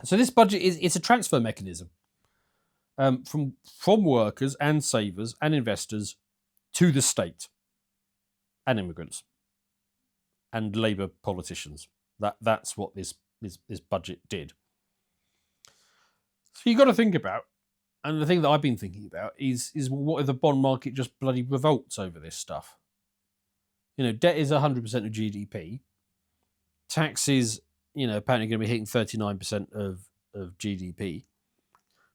So this budget it's a transfer mechanism from workers and savers and investors to the state and immigrants and Labour politicians. That's what this budget did. So you've got to think about, and the thing that I've been thinking about is what if the bond market just bloody revolts over this stuff? Debt is 100% of GDP. Tax is, apparently going to be hitting 39% of GDP.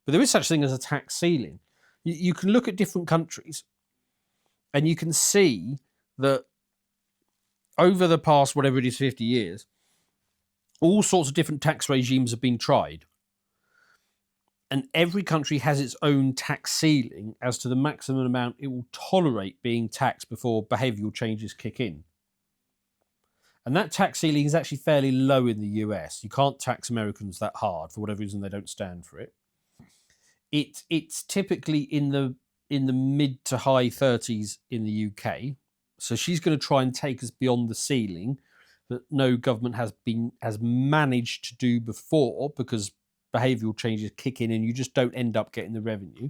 But there is such thing as a tax ceiling. You can look at different countries and you can see that over the past, whatever it is, 50 years, all sorts of different tax regimes have been tried. And every country has its own tax ceiling as to the maximum amount it will tolerate being taxed before behavioural changes kick in. And that tax ceiling is actually fairly low in the US. You can't tax Americans that hard. For whatever reason, they don't stand for it. It's typically in the mid to high 30s in the UK. So she's going to try and take us beyond the ceiling that no government has managed to do before, because behavioural changes kick in and you just don't end up getting the revenue.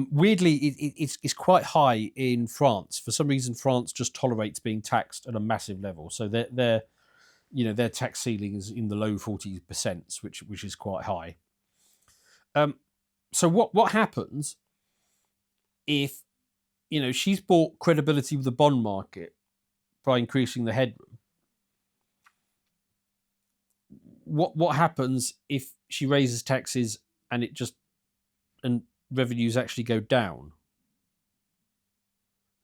Weirdly, it's quite high in France. For some reason, France just tolerates being taxed at a massive level. So their tax ceiling is in the low 40%, which is quite high. So what happens if she's bought credibility with the bond market by increasing the headroom? What happens if she raises taxes and revenues actually go down?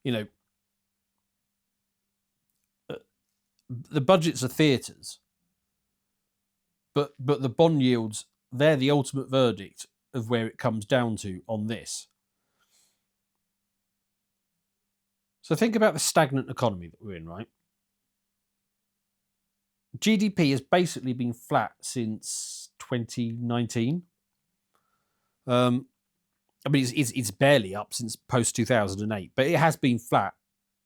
The budgets are theatres, but the bond yields, they're the ultimate verdict of where it comes down to on this. So think about the stagnant economy that we're in, right? GDP has basically been flat since 2019. It's barely up since post 2008, but it has been flat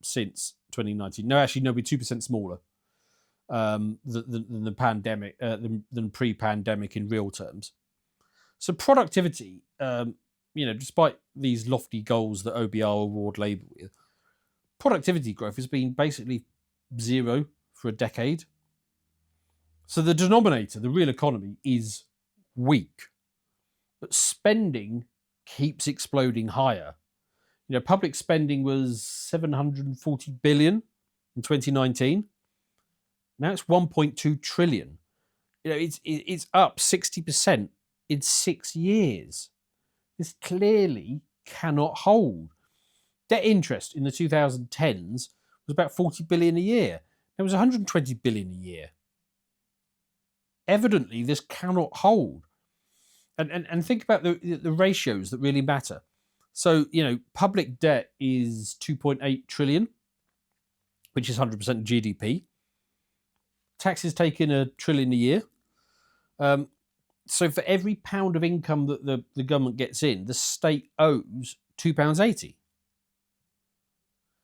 since 2019. No, actually, we're 2% smaller than the pandemic, than pre-pandemic in real terms. So productivity, despite these lofty goals that OBR award Labour with, productivity growth has been basically zero for a decade. So the denominator, the real economy, is weak, but spending keeps exploding higher. Public spending was 740 billion in 2019. Now it's 1.2 trillion. It's up 60% in 6 years. This clearly cannot hold. Debt interest in the 2010s was about 40 billion a year. It was 120 billion a year. Evidently, this cannot hold. And think about the ratios that really matter. So, public debt is 2.8 trillion, which is 100% of GDP. Taxes taken $1 trillion a year. So for every pound of income that the government gets in, the state owes £2.80.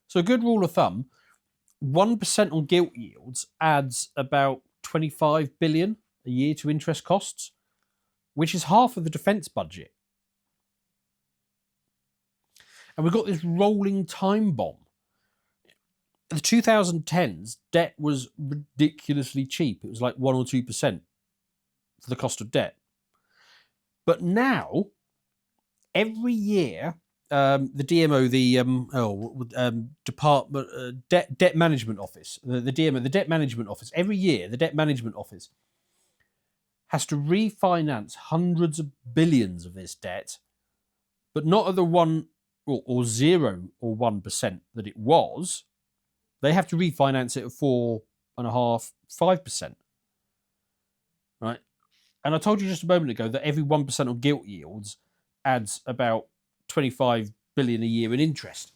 So a good rule of thumb, 1% on gilt yields adds about 25 billion a year to interest costs, which is half of the defence budget. And we've got this rolling time bomb. In the 2010s, debt was ridiculously cheap. It was like 1 or 2% for the cost of debt. But now, every year, the DMO, Department Debt Management Office, the DMO, the Debt Management Office, every year, the Debt Management Office has to refinance hundreds of billions of this debt, but not at the 1 or 0 or 1% that it was. They have to refinance it at 4.5%, 5%. Right? And I told you just a moment ago that every 1% on gilt yields adds about 25 billion a year in interest.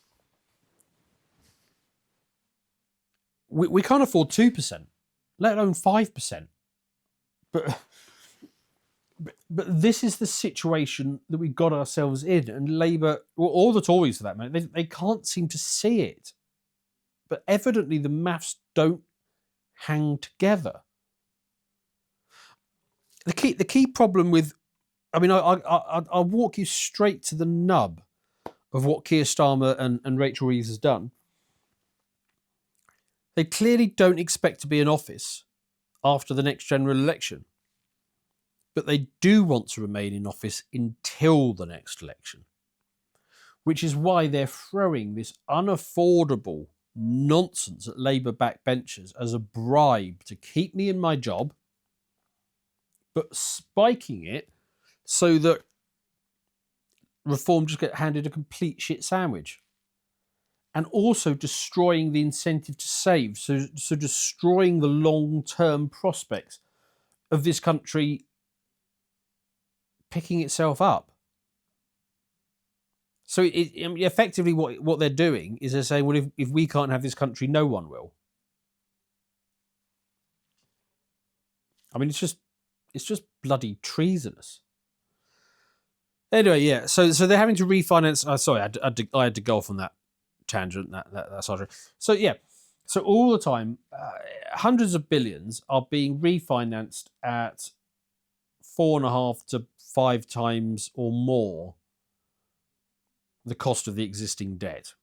We can't afford 2%, let alone 5%. But this is the situation that we got ourselves in, and Labour, or the Tories for that matter, they can't seem to see it. But evidently the maths don't hang together. the key problem with, I mean, I'll walk you straight to the nub of what Keir Starmer and Rachel Reeves has done. They clearly don't expect to be in office after the next general election, but they do want to remain in office until the next election, which is why they're throwing this unaffordable nonsense at Labour backbenchers as a bribe to keep me in my job, but spiking it so that Reform just get handed a complete shit sandwich. And also destroying the incentive to save, so destroying the long-term prospects of this country picking itself up. So effectively what they're doing is they're saying, well, if we can't have this country, no one will. I mean, it's just bloody treasonous. Anyway, yeah. So they're having to refinance. Sorry, I had to go off on that tangent. That's hard. So yeah. So all the time, hundreds of billions are being refinanced at 4.5 to 5 times or more the cost of the existing debt.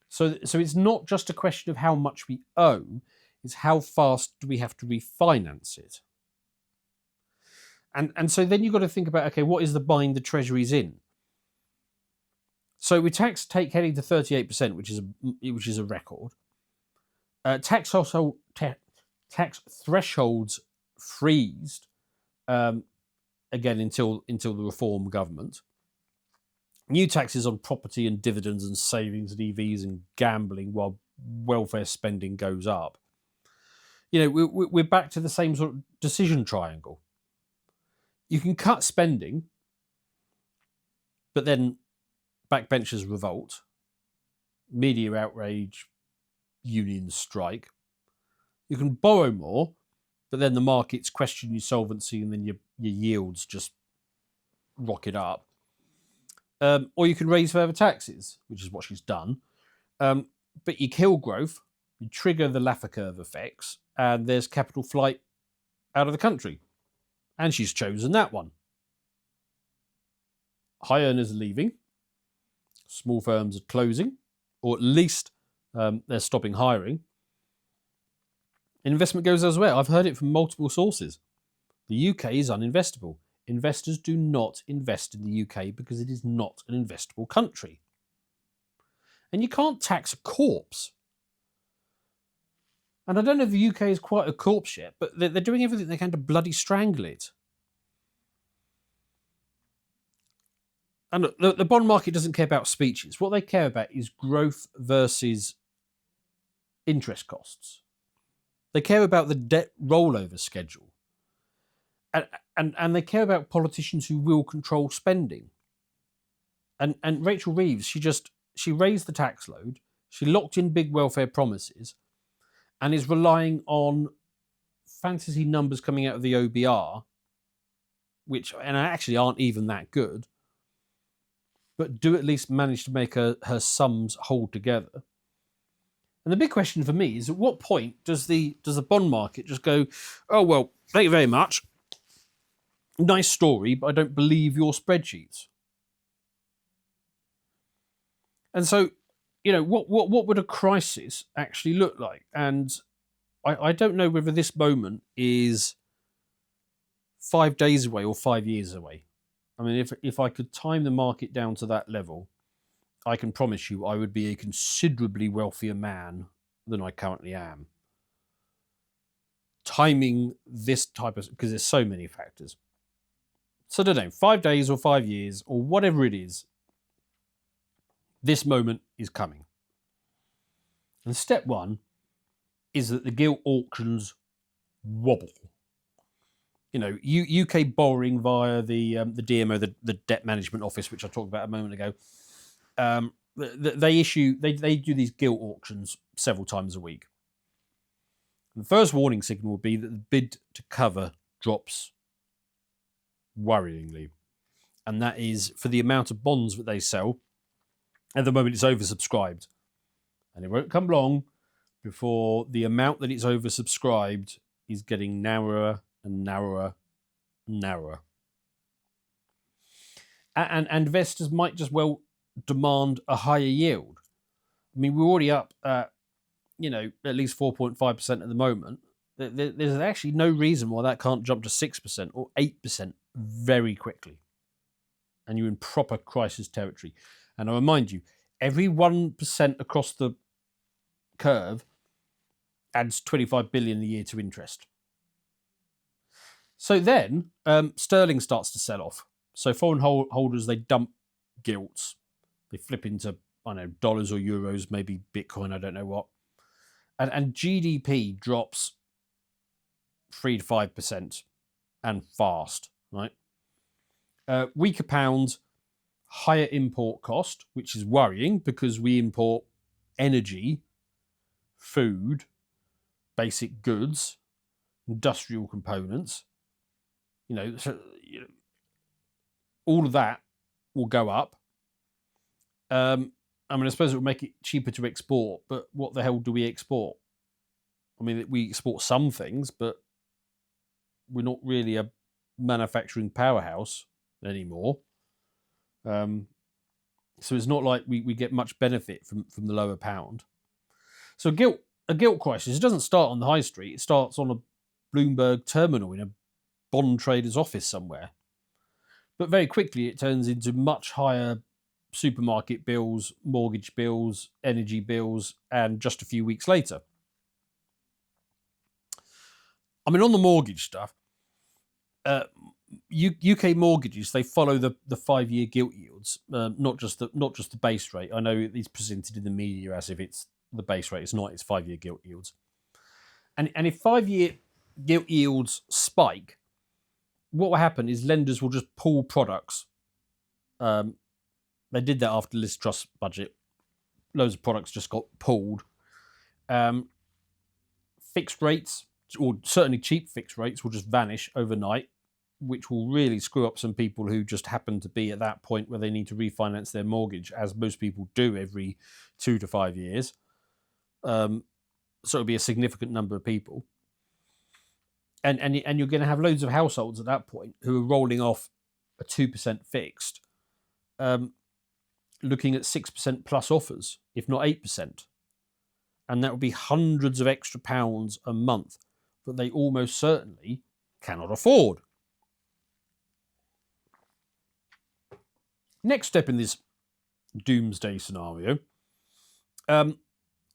So it's not just a question of how much we owe, it's how fast do we have to refinance it. And so then you've got to think about, okay, what is the bind the Treasury's in? So with tax take heading to 38%, which is a record, tax thresholds freezed again until the Reform government. New taxes on property and dividends and savings and EVs and gambling, while welfare spending goes up. You know, we're back to the same sort of decision triangle. You can cut spending, but then backbenchers revolt, media outrage, unions strike. You can borrow more, but then the markets question your solvency and then your yields just rocket up. Or you can raise further taxes, which is what she's done. But you kill growth, you trigger the Laffer curve effects, and there's capital flight out of the country. And she's chosen that one. High earners are leaving. Small firms are closing, or at least they're stopping hiring. Investment goes elsewhere. I've heard it from multiple sources. The UK is uninvestable. Investors do not invest in the UK because it is not an investable country. And you can't tax a corpse. And I don't know if the UK is quite a corpse yet, but they're doing everything they can to bloody strangle it. And look, the bond market doesn't care about speeches. What they care about is growth versus interest costs. They care about the debt rollover schedule. And they care about politicians who will control spending. And Rachel Reeves, she raised the tax load, she locked in big welfare promises, and is relying on fantasy numbers coming out of the OBR, which actually aren't even that good, but do at least manage to make her sums hold together. And the big question for me is, at what point does the bond market just go, oh, well, thank you very much. Nice story, but I don't believe your spreadsheets. And so, you know, what would a crisis actually look like? And I don't know whether this moment is 5 days away or 5 years away. I mean, if I could time the market down to that level, I can promise you I would be a considerably wealthier man than I currently am. Timing this type of, because there's so many factors. So I don't know, 5 days or 5 years or whatever it is, this moment is coming. And step one is that the gilt auctions wobble. You know, UK borrowing via the DMO, the Debt Management Office, which I talked about a moment ago. They do these gilt auctions several times a week. And the first warning signal would be that the bid to cover drops worryingly, and that is for the amount of bonds that they sell. At the moment, it's oversubscribed, and it won't come long before the amount that it's oversubscribed is getting narrower and narrower narrower. And investors might just well demand a higher yield. I mean, we're already up at, at least 4.5% at the moment. There's actually no reason why that can't jump to 6% or 8% very quickly. And you're in proper crisis territory. And I remind you, every 1% across the curve adds 25 billion a year to interest. So then sterling starts to sell off. So foreign holders, they dump gilts. They flip into, dollars or euros, maybe Bitcoin, I don't know what. And GDP drops 3 to 5% and fast, right? Weaker pound, higher import cost, which is worrying because we import energy, food, basic goods, industrial components. All of that will go up. I suppose it will make it cheaper to export, but what the hell do we export? I mean, we export some things, but we're not really a manufacturing powerhouse anymore. So it's not like we get much benefit from the lower pound. So a gilt crisis, it doesn't start on the high street. It starts on a Bloomberg terminal in a bond trader's office somewhere. But very quickly it turns into much higher supermarket bills, mortgage bills, energy bills, and just a few weeks later. I mean, on the mortgage stuff, UK mortgages, they follow the 5-year gilt yields, not just the base rate. I know it's presented in the media as if it's the base rate. It's not. It's 5-year gilt yields. And if 5-year gilt yields spike, what will happen is lenders will just pull products. They did that after Liz Truss budget. Loads of products just got pulled. Fixed rates, or certainly cheap fixed rates, will just vanish overnight, which will really screw up some people who just happen to be at that point where they need to refinance their mortgage, as most people do every 2 to 5 years. So it'll be a significant number of people. And you're going to have loads of households at that point who are rolling off a 2% fixed, looking at 6% plus offers, if not 8%. And that will be hundreds of extra pounds a month that they almost certainly cannot afford. Next step in this doomsday scenario,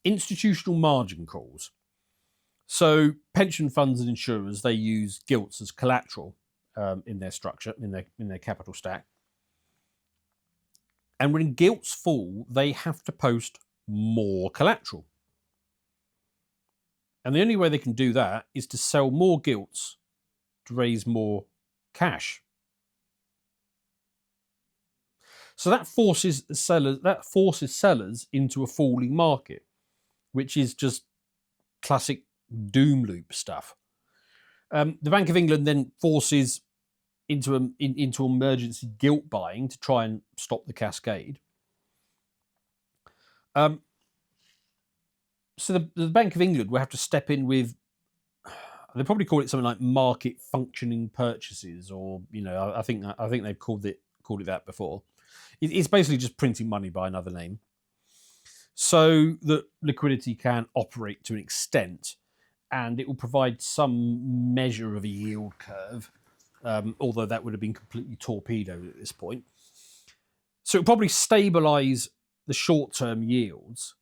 institutional margin calls. So pension funds and insurers, they use gilts as collateral in their structure, in their capital stack. And when gilts fall, they have to post more collateral. And the only way they can do that is to sell more gilts to raise more cash. So that forces sellers into a falling market, which is just classic doom loop stuff. The Bank of England then forces into emergency gilt buying to try and stop the cascade. So the Bank of England will have to step in with, they probably call it something like market functioning purchases, or I think they've called it that before. It's basically just printing money by another name, so that liquidity can operate to an extent, and it will provide some measure of a yield curve, although that would have been completely torpedoed at this point. So it'll probably stabilise the short-term yields,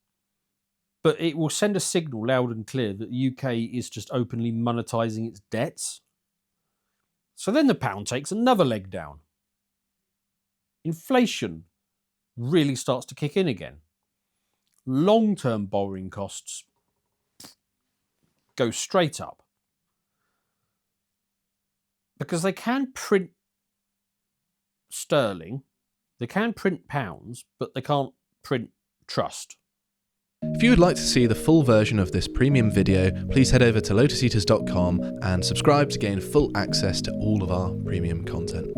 but it will send a signal loud and clear that the UK is just openly monetising its debts. So then the pound takes another leg down. Inflation really starts to kick in again. Long-term borrowing costs go straight up. Because they can print sterling, they can print pounds, but they can't print trust. If you would like to see the full version of this premium video, please head over to lotuseaters.com and subscribe to gain full access to all of our premium content.